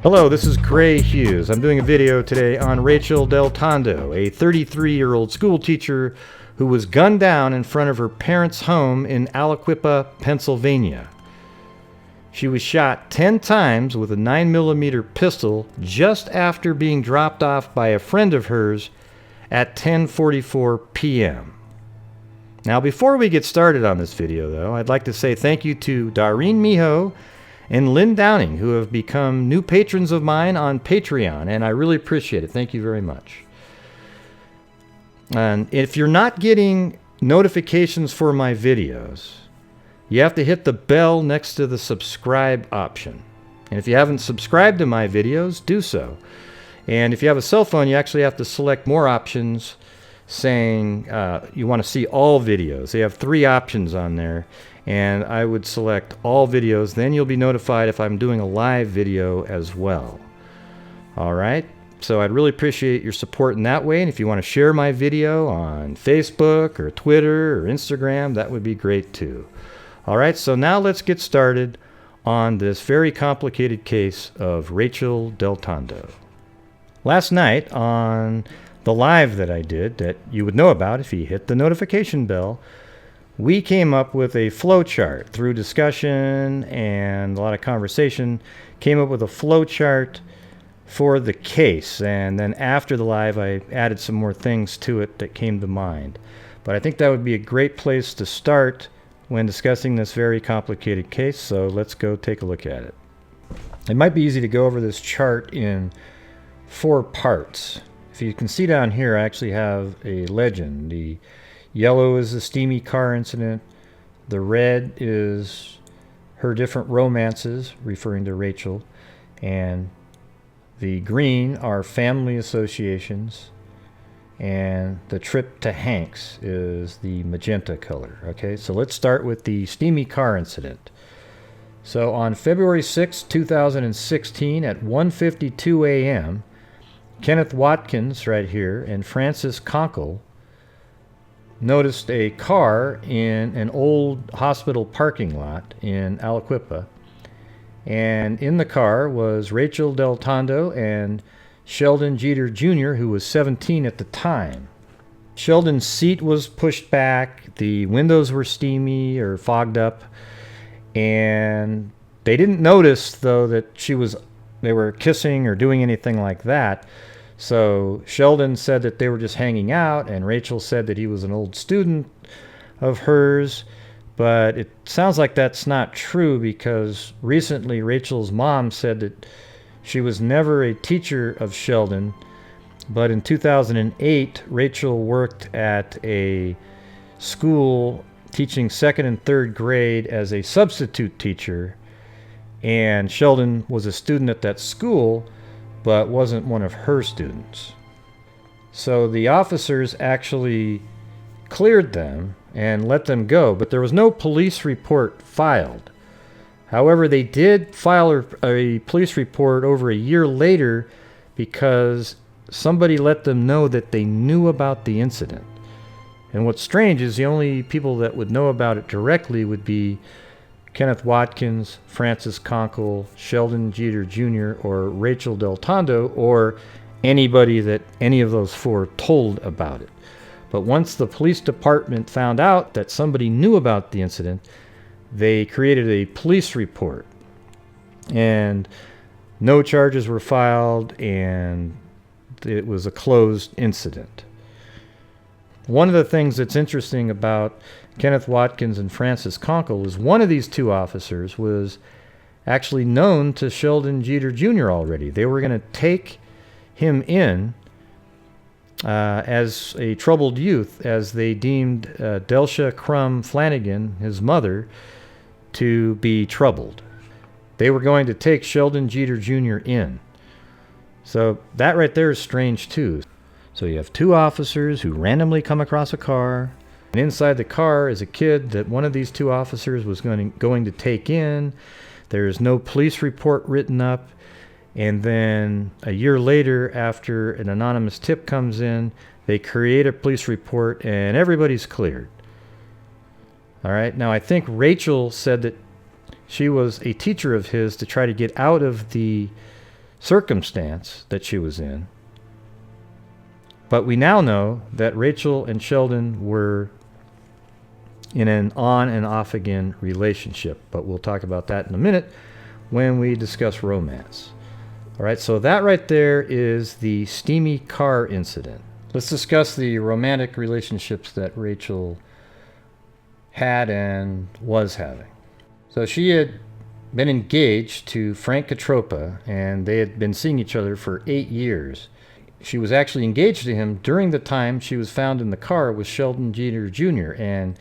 Hello, this is Gray Hughes. I'm doing a video today on Rachael DelTondo, a 33-year-old school teacher who was gunned down in front of her parents' home in Aliquippa, Pennsylvania. She was shot 10 times with a 9mm pistol just after being dropped off by a friend of hers at 10:44 p.m. Now, before we get started on this video, though, I'd like to say thank you to Darlene Miho and Lynn Downing, who have become new patrons of mine on Patreon, and I really appreciate it. Thank you very much. And if you're not getting notifications for my videos, you have to hit the bell next to the subscribe option. And if you haven't subscribed to my videos, do so. And if you have a cell phone, you actually have to select more options saying you want to see all videos. They have 3 options on there, and I would select all videos. Then you'll be notified if I'm doing a live video as well. All right, so I'd really appreciate your support in that way, and if you want to share my video on Facebook or Twitter or Instagram, that would be great too. All right, so now let's get started on this very complicated case of Rachael DelTondo. Last night on the live that I did, that you would know about if you hit the notification bell, we came up with a flow chart through discussion and a lot of conversation, came up with a flow chart for the case. And then after the live, I added some more things to it that came to mind. But I think that would be a great place to start when discussing this very complicated case. So let's go take a look at it. It might be easy to go over this chart in 4 parts. If you can see down here, I actually have a legend. The yellow is the Steamy Car Incident. The red is her different romances, referring to Rachael. And the green are family associations. And the trip to Hanks is the magenta color. Okay, so let's start with the Steamy Car Incident. So on February 6, 2016 at 1:52 a.m., Kenneth Watkins, right here, and Francis Conkle noticed a car in an old hospital parking lot in Aliquippa. And in the car was Rachael DelTondo and Sheldon Jeter Jr., who was 17 at the time. Sheldon's seat was pushed back, the windows were steamy or fogged up, and they didn't notice, though, that they were kissing or doing anything like that. So Sheldon said that they were just hanging out, and Rachael said that he was an old student of hers. But it sounds like that's not true, because recently Rachael's mom said that she was never a teacher of Sheldon, but in 2008 Rachael worked at a school teaching 2nd and 3rd grade as a substitute teacher, and Sheldon was a student at that school but wasn't one of her students. So the officers actually cleared them and let them go, but there was no police report filed. However, they did file a police report over a year later because somebody let them know that they knew about the incident. And what's strange is the only people that would know about it directly would be Kenneth Watkins, Francis Conkle, Sheldon Jeter Jr., or Rachael DelTondo, or anybody that any of those 4 told about it. But once the police department found out that somebody knew about the incident, they created a police report. And no charges were filed, and it was a closed incident. One of the things that's interesting about Kenneth Watkins and Francis Conkle is one of these 2 officers was actually known to Sheldon Jeter Jr. already. They were going to take him in as a troubled youth, as they deemed Delcia Crum Flanagan, his mother, to be troubled. They were going to take Sheldon Jeter Jr. in. So that right there is strange too. So you have 2 officers who randomly come across a car, and inside the car is a kid that one of these 2 officers was going to take in. There's no police report written up. And then a year later, after an anonymous tip comes in, they create a police report and everybody's cleared. All right. Now, I think Rachael said that she was a teacher of his to try to get out of the circumstance that she was in. But we now know that Rachael and Sheldon were in an on and off again relationship. But we'll talk about that in a minute when we discuss romance. All right, so that right there is the Steamy Car Incident. Let's discuss the romantic relationships that Rachael had and was having. So she had been engaged to Frank Catropa, and they had been seeing each other for 8 years. She was actually engaged to him during the time she was found in the car with Sheldon Jeter Jr., and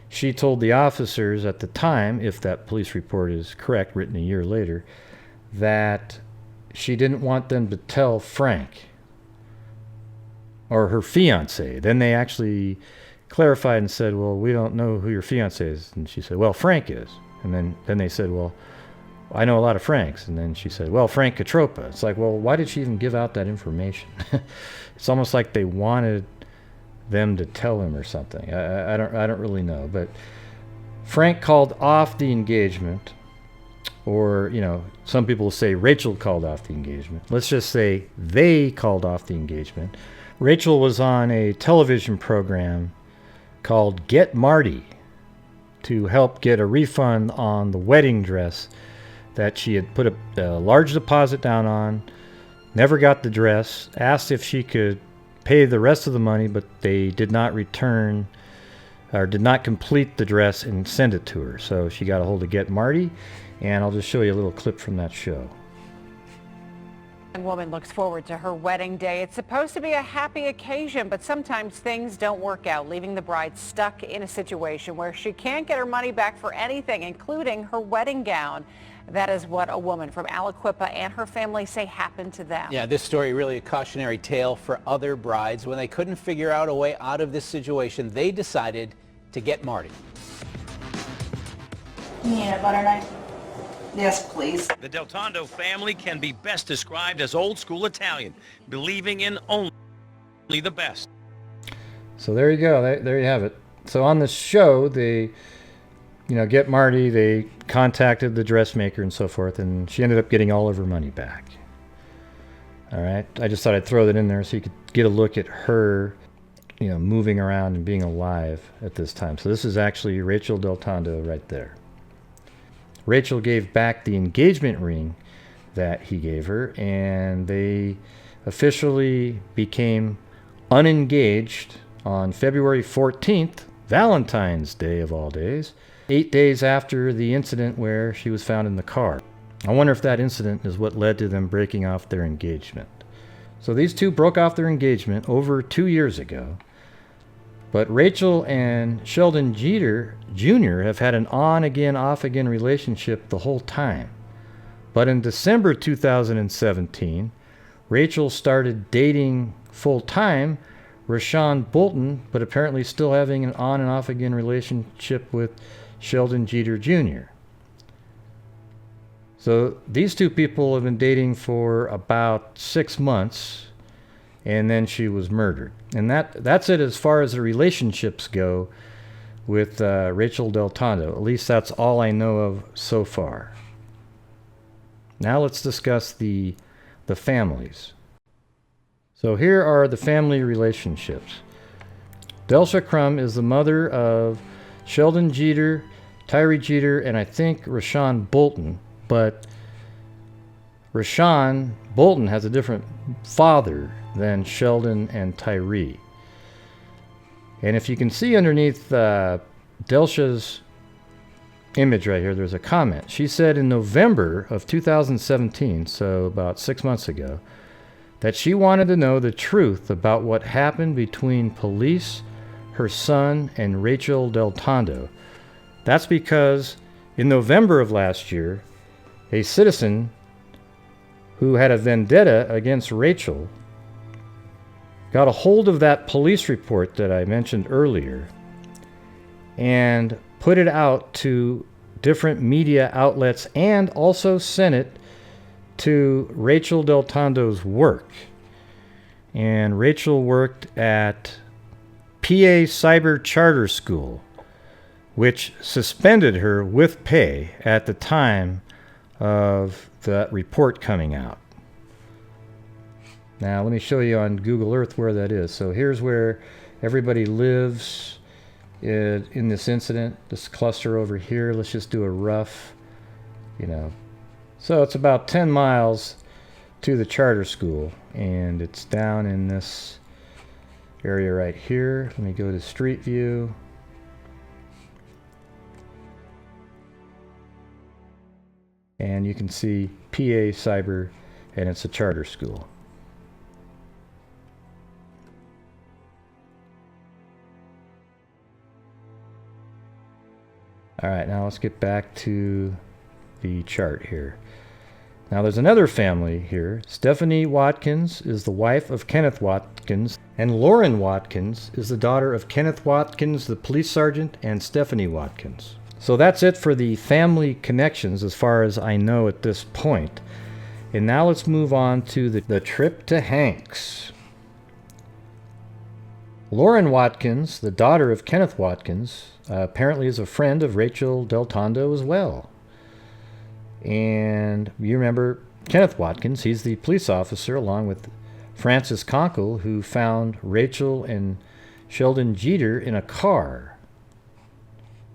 she told the officers at the time, if that police report is correct, written a year later, that she didn't want them to tell Frank or her fiance. Then they actually clarified and said, well, we don't know who your fiance is. And she said, well, Frank is. And then they said, well, I know a lot of Franks. And then she said, well, Frank Catropa. It's like, well, why did she even give out that information? It's almost like they wanted them to tell him or something. I don't really know. But Frank called off the engagement, or, you know, some people say Rachael called off the engagement. Let's just say they called off the engagement. Rachael was on a television program called Get Marty to help get a refund on the wedding dress that she had put a large deposit down on, never got the dress, asked if she could pay the rest of the money, but they did not return or did not complete the dress and send it to her. So she got a hold of Get Marty, and I'll just show you a little clip from that show. A woman looks forward to her wedding day. It's supposed to be a happy occasion, but sometimes things don't work out, leaving the bride stuck in a situation where she can't get her money back for anything, including her wedding gown. That is what a woman from Aliquippa and her family say happened to them. Yeah, this story really a cautionary tale for other brides. When they couldn't figure out a way out of this situation, they decided to get Marty. You need a butter knife? Yes, please. The DelTondo family can be best described as old school Italian, believing in only the best. So there you go. There you have it. So on the show, they, Get Marty, they contacted the dressmaker and so forth, and she ended up getting all of her money back. All right. I just thought I'd throw that in there so you could get a look at her, moving around and being alive at this time. So this is actually Rachael DelTondo right there. Rachael gave back the engagement ring that he gave her, and they officially became unengaged on February 14th, Valentine's Day of all days, 8 days after the incident where she was found in the car. I wonder if that incident is what led to them breaking off their engagement. So these two broke off their engagement over 2 years ago. But Rachael and Sheldon Jeter Jr. have had an on-again, off-again relationship the whole time. But in December 2017, Rachael started dating full-time Rashawn Bolton, but apparently still having an on and off again relationship with Sheldon Jeter Jr. So these two people have been dating for about 6 months, and then she was murdered. And that's it as far as the relationships go with Rachael DelTondo. At least that's all I know of so far. Now let's discuss the families. So here are the family relationships. Delsha Crum is the mother of Sheldon Jeter, Tyree Jeter, and I think Rashawn Bolton. But Rashawn Bolton has a different father than Sheldon and Tyree. And if you can see underneath Delsha's image right here, there's a comment. She said in November of 2017, so about 6 months ago, that she wanted to know the truth about what happened between police, her son, and Rachael DelTondo. That's because in November of last year, a citizen who had a vendetta against Rachael got a hold of that police report that I mentioned earlier and put it out to different media outlets and also sent it to Rachael DelTondo's work. And Rachael worked at PA Cyber Charter School, which suspended her with pay at the time of that report coming out. Now let me show you on Google Earth where that is. So here's where everybody lives in this incident, this cluster over here. Let's just do a rough, so it's about 10 miles to the charter school, and it's down in this area right here. Let me go to Street View. And you can see PA Cyber, and it's a charter school. All right, now let's get back to the chart here. Now there's another family here. Stephanie Watkins is the wife of Kenneth Watkins, and Lauren Watkins is the daughter of Kenneth Watkins, the police sergeant, and Stephanie Watkins. So that's it for the family connections as far as I know at this point. And now let's move on to the trip to Hanks. Lauren Watkins, the daughter of Kenneth Watkins, apparently is a friend of Rachael DelTondo as well. And you remember Kenneth Watkins, he's the police officer along with Francis Conkle who found Rachael and Sheldon Jeter in a car.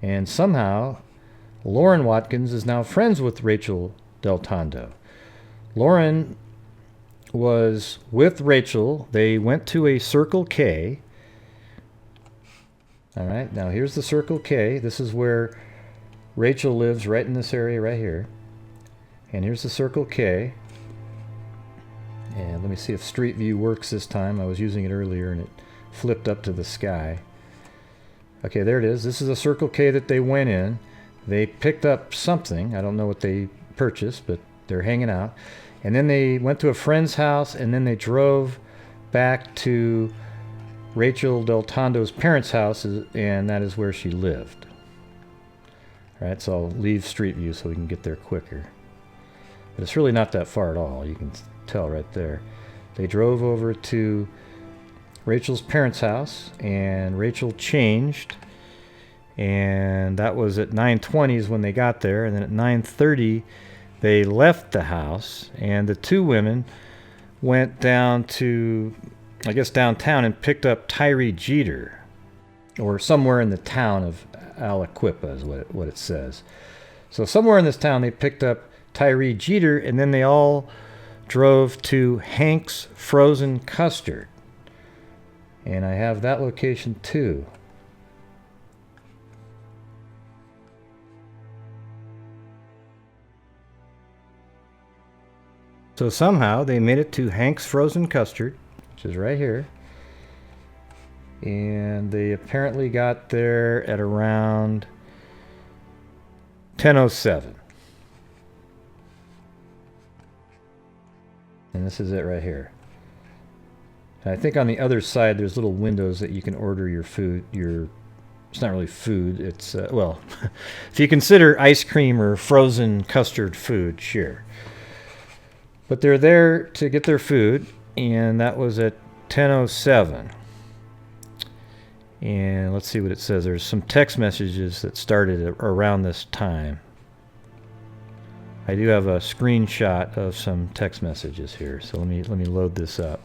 And somehow Lauren Watkins is now friends with Rachael DelTondo. Lauren was with Rachael. They went to a Circle K. All right, now here's the Circle K. This is where Rachael lives, right in this area right here. And here's the Circle K. And let me see if Street View works this time. I was using it earlier and it flipped up to the sky. Okay, there it is. This is a Circle K that they went in. They picked up something. I don't know what they purchased, but they're hanging out. And then they went to a friend's house, and then they drove back to Rachael DelTondo's parents' house, and that is where she lived. All right, so I'll leave Street View so we can get there quicker. But it's really not that far at all. You can tell right there. They drove over to Rachel's parents' house, and Rachael changed, and that was at 9:20 when they got there, and then at 9:30 they left the house, and the two women went down to, I guess, downtown and picked up Tyree Jeter, or somewhere in the town of Aliquippa is what it says. So somewhere in this town they picked up Tyree Jeter, and then they all drove to Hank's Frozen Custard. And I have that location too. So somehow they made it to Hank's Frozen Custard, which is right here. And they apparently got there at around 10:07. And this is it right here. And I think on the other side there's little windows that you can order your food. It's not really food. It's, well, if you consider ice cream or frozen custard food, sure. But they're there to get their food, and that was at 10:07. And let's see what it says. There's some text messages that started around this time. I do have a screenshot of some text messages here, so let me load this up.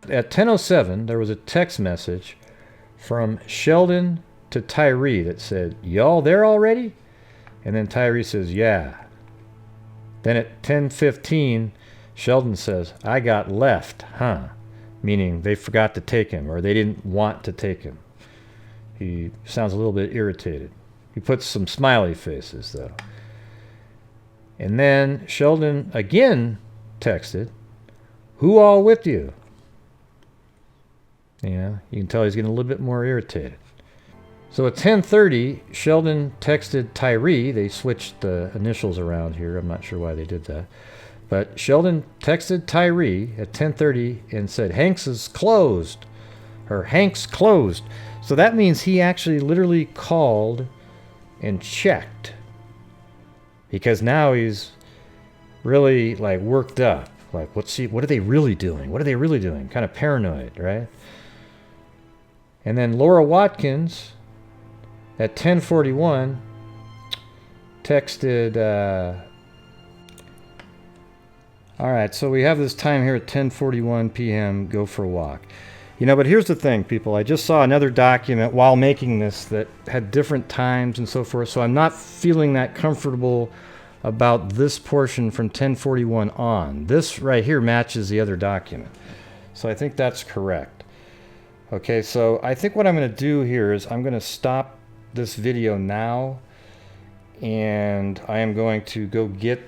At 10:07, there was a text message from Sheldon to Tyree that said, "Y'all there already?" And then Tyree says, "Yeah." Then at 10:15, Sheldon says, "I got left, huh?" Meaning they forgot to take him, or they didn't want to take him. He sounds a little bit irritated. He puts some smiley faces, though. And then Sheldon again texted, "Who all with you?" You can tell he's getting a little bit more irritated. So at 10:30, Sheldon texted Tyree. They switched the initials around here. I'm not sure why they did that. But Sheldon texted Tyree at 10:30 and said, "Hank's is closed," or "Hank's closed." So that means he actually literally called and checked, because now he's really like worked up. Like, what are they really doing? What are they really doing? Kind of paranoid, right? And then Laura Watkins at 10:41 texted, All right, so we have this time here at 10:41 p.m. Go for a walk. You know, but here's the thing, people. I just saw another document while making this that had different times and so forth, so I'm not feeling that comfortable about this portion from 10:41 on. This right here matches the other document. So I think that's correct. Okay, so I think what I'm going to do here is I'm going to stop this video now, and I am going to go get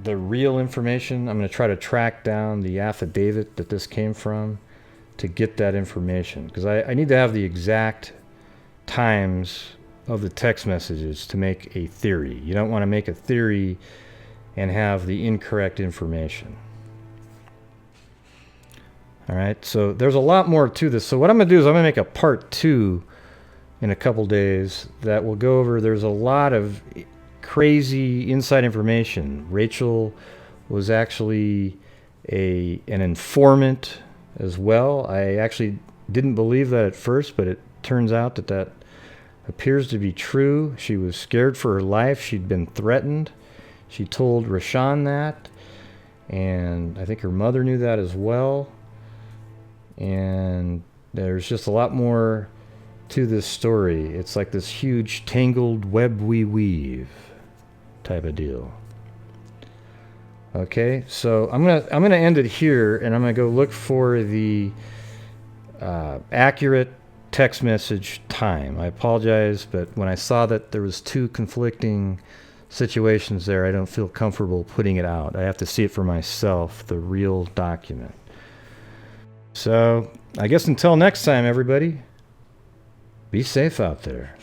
the real information. I'm going to try to track down the affidavit that this came from to get that information, because I need to have the exact times of the text messages to make a theory. You don't want to make a theory and have the incorrect information. All right, so there's a lot more to this. So what I'm going to do is I'm going to make a part 2 in a couple days that will go over, there's a lot of crazy inside information. Rachael was actually an informant as well. I actually didn't believe that at first, but it turns out that that appears to be true. She was scared for her life. She'd been threatened. She told Rashawn that, and I think her mother knew that as well. And there's just a lot more to this story. It's like this huge tangled web we weave type of deal. Okay, so I'm gonna end it here, and I'm gonna go look for the accurate text message time. I apologize, but when I saw that there was 2 conflicting situations there, I don't feel comfortable putting it out. I have to see it for myself, the real document. So I guess until next time, everybody, be safe out there.